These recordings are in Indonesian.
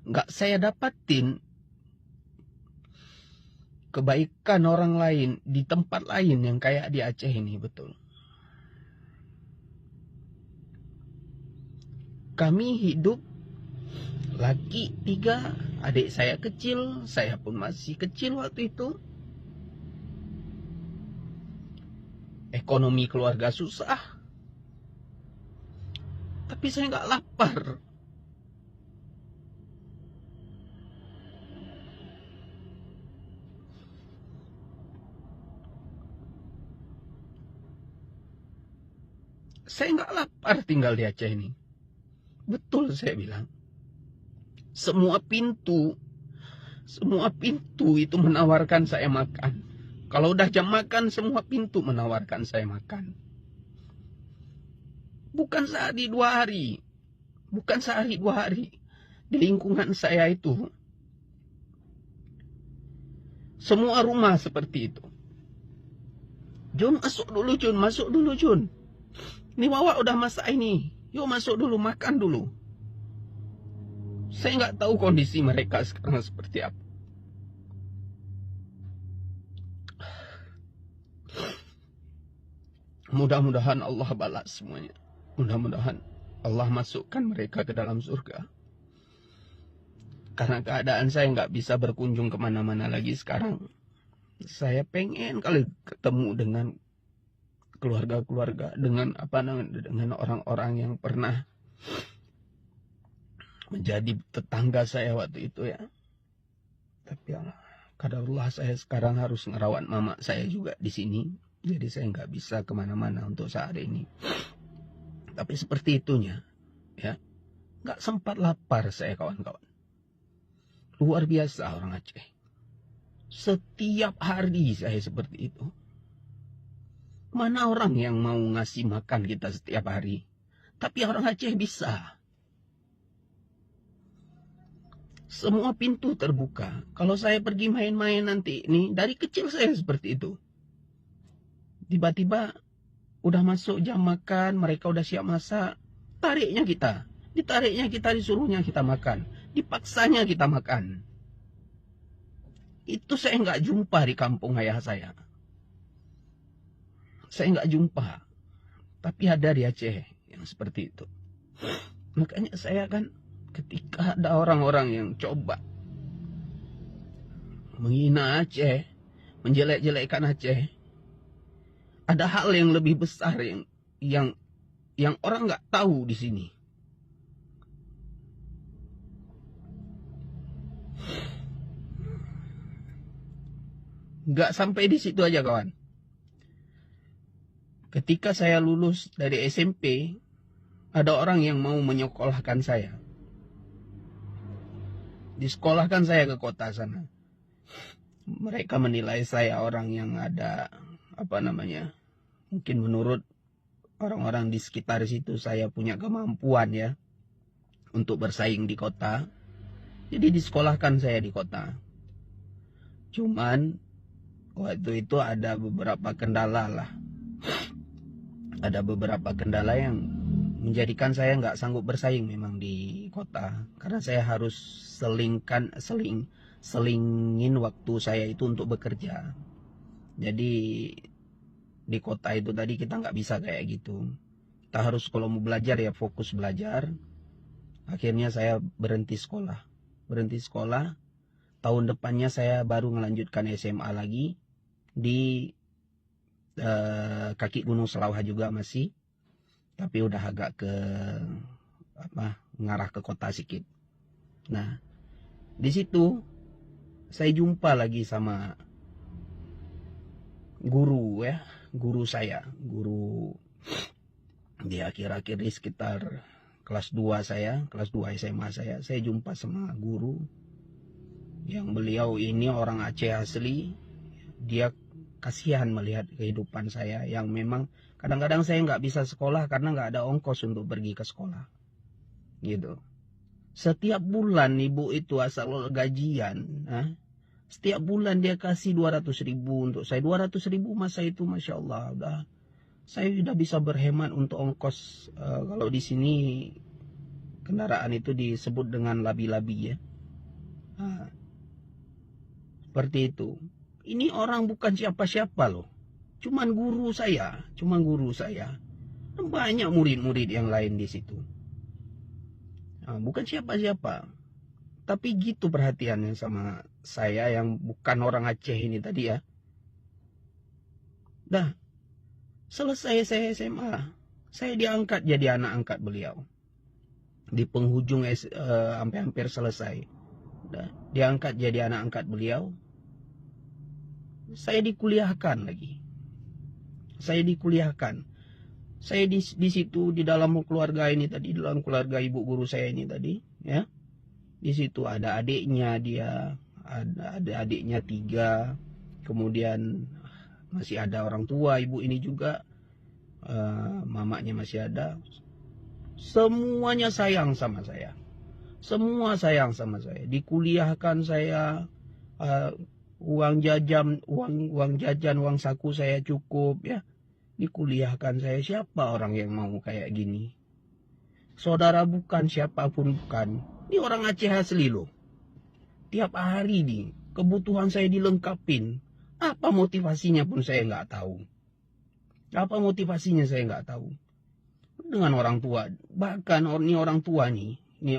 nggak saya dapatin kebaikan orang lain di tempat lain yang kayak di Aceh ini, betul. Kami hidup laki 3, adik saya kecil, saya pun masih kecil waktu itu. Ekonomi keluarga susah, tapi saya nggak lapar. Saya nggak lapar tinggal di Aceh ini. Betul saya bilang. Semua pintu itu menawarkan saya makan. Kalau udah jam makan, semua pintu menawarkan saya makan. Bukan sehari 2 hari. Bukan sehari 2 hari. Di lingkungan saya itu, semua rumah seperti itu. Jun, masuk dulu Jun, masuk dulu Jun. Ini Wawa udah masak ini. Yuk masuk dulu, makan dulu. Saya nggak tahu kondisi mereka sekarang seperti apa. Mudah-mudahan Allah balas semuanya. Mudah-mudahan Allah masukkan mereka ke dalam surga. Karena keadaan saya nggak bisa berkunjung kemana-mana lagi sekarang. Saya pengen kali ketemu dengan keluarga-keluarga, dengan orang-orang yang pernah menjadi tetangga saya waktu itu ya. Tapi ya, kadarullah saya sekarang harus ngerawat mama saya juga di sini. Jadi saya nggak bisa kemana-mana untuk saat ini. Tapi seperti itunya, ya, nggak sempat lapar saya kawan-kawan. Luar biasa orang Aceh. Setiap hari saya seperti itu. Mana orang yang mau ngasih makan kita setiap hari? Tapi orang Aceh bisa. Semua pintu terbuka. Kalau saya pergi main-main nanti, ini dari kecil saya seperti itu. Tiba-tiba udah masuk jam makan, mereka udah siap masak, tariknya kita. Ditariknya kita, disuruhnya kita makan. Dipaksanya kita makan. Itu saya nggak jumpa di kampung ayah saya. Saya nggak jumpa. Tapi ada di Aceh yang seperti itu. Makanya saya kan ketika ada orang-orang yang coba menghina Aceh, menjelek-jelekkan Aceh, ada hal yang lebih besar yang orang nggak tahu di sini. Nggak sampai di situ aja kawan. Ketika saya lulus dari SMP, ada orang yang mau menyekolahkan saya. Disekolahkan saya ke kota sana. Mereka menilai saya orang yang ada, mungkin menurut orang-orang di sekitar situ saya punya kemampuan ya, untuk bersaing di kota. Jadi disekolahkan saya di kota. Cuman waktu itu ada beberapa kendala lah. Ada beberapa kendala yang menjadikan saya nggak sanggup bersaing memang di kota. Karena saya harus selingin waktu saya itu untuk bekerja. Jadi di kota itu tadi kita nggak bisa kayak gitu. Kita harus kalau mau belajar ya fokus belajar. Akhirnya saya berhenti sekolah. Tahun depannya saya baru melanjutkan SMA lagi di kaki Gunung Selawah juga masih, tapi udah agak ke ngarah ke kota sedikit. Nah, di situ saya jumpa lagi sama guru saya, guru di akhir-akhir di sekitar kelas 2 SMA saya jumpa sama guru yang beliau ini orang Aceh asli. Dia kasihan melihat kehidupan saya yang memang kadang-kadang saya nggak bisa sekolah karena nggak ada ongkos untuk pergi ke sekolah gitu. Setiap bulan ibu itu asal gajian, setiap bulan dia kasih 200.000 untuk saya. 200.000 masa itu Masya Allah saya sudah bisa berhemat untuk ongkos. Kalau di sini kendaraan itu disebut dengan labi-labi ya. Nah, seperti itu. Ini orang bukan siapa-siapa loh. Cuman guru saya. Banyak murid-murid yang lain di situ. Nah, bukan siapa-siapa. Tapi gitu perhatiannya sama saya yang bukan orang Aceh ini tadi ya. Dah, selesai saya SMA, saya diangkat jadi anak angkat beliau. Di penghujung hampir selesai. Dah, diangkat jadi anak angkat beliau. Saya dikuliahkan lagi. Saya di situ di dalam keluarga ini tadi, dalam keluarga ibu guru saya ini tadi, ya. Di situ ada adiknya dia, ada adiknya 3, kemudian masih ada orang tua ibu ini juga, mamanya masih ada. Semuanya sayang sama saya. Semua sayang sama saya. Dikuliahkan saya, uang jajan, uang saku saya cukup ya. Dikuliahkan saya. Siapa orang yang mau kayak gini? Saudara bukan, siapapun bukan. Ini orang Aceh asli loh. Tiap hari nih, kebutuhan saya dilengkapin. Apa motivasinya pun saya nggak tahu. Dengan orang tua. Bahkan ini orang tua nih. Ini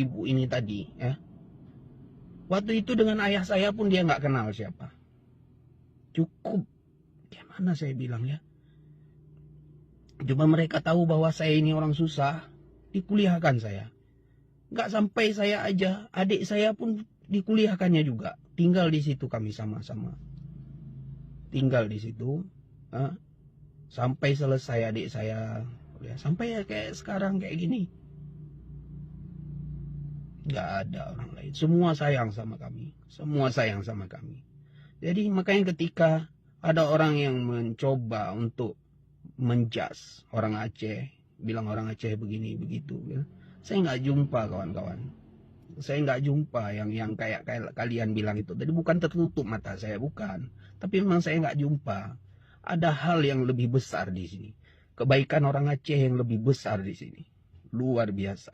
ibu ini tadi ya. Waktu itu dengan ayah saya pun dia nggak kenal siapa. Cukup. Gimana saya bilang ya. Cuma mereka tahu bahwa saya ini orang susah. Dikuliahkan saya. Nggak sampai saya aja, adik saya pun dikuliahkannya juga. Tinggal di situ kami sama-sama. Tinggal di situ. Sampai selesai adik saya. Sampai ya kayak sekarang kayak gini. Nggak ada orang lain. Semua sayang sama kami. Jadi makanya ketika ada orang yang mencoba untuk menjudge orang Aceh, bilang orang Aceh begini begitu, ya. Saya nggak jumpa kawan-kawan. Saya nggak jumpa yang kayak kalian bilang itu. Jadi bukan tertutup mata saya, bukan. Tapi memang saya nggak jumpa. Ada hal yang lebih besar di sini. Kebaikan orang Aceh yang lebih besar di sini. Luar biasa.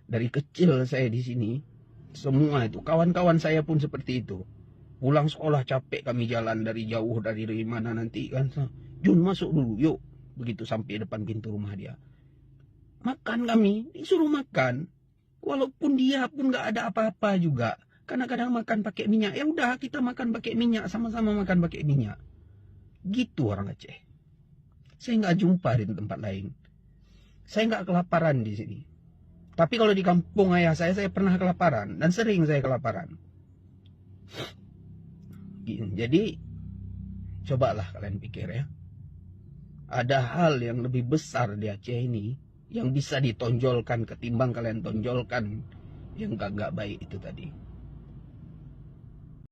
Dari kecil saya di sini, semua itu kawan-kawan saya pun seperti itu. Pulang sekolah capek kami jalan dari jauh dari mana nanti kan. Jun masuk dulu, yuk. Begitu sampai depan pintu rumah dia. Makan kami, disuruh makan. Walaupun dia pun nggak ada apa-apa juga. Kadang-kadang makan pakai minyak. Ya udah kita makan pakai minyak, sama-sama makan pakai minyak. Gitu orang Aceh. Saya nggak jumpa di tempat lain. Saya nggak kelaparan di sini. Tapi kalau di kampung ayah saya pernah kelaparan. Dan sering saya kelaparan. Jadi, cobalah kalian pikir ya. Ada hal yang lebih besar di Aceh ini yang bisa ditonjolkan ketimbang kalian tonjolkan yang gak baik itu tadi.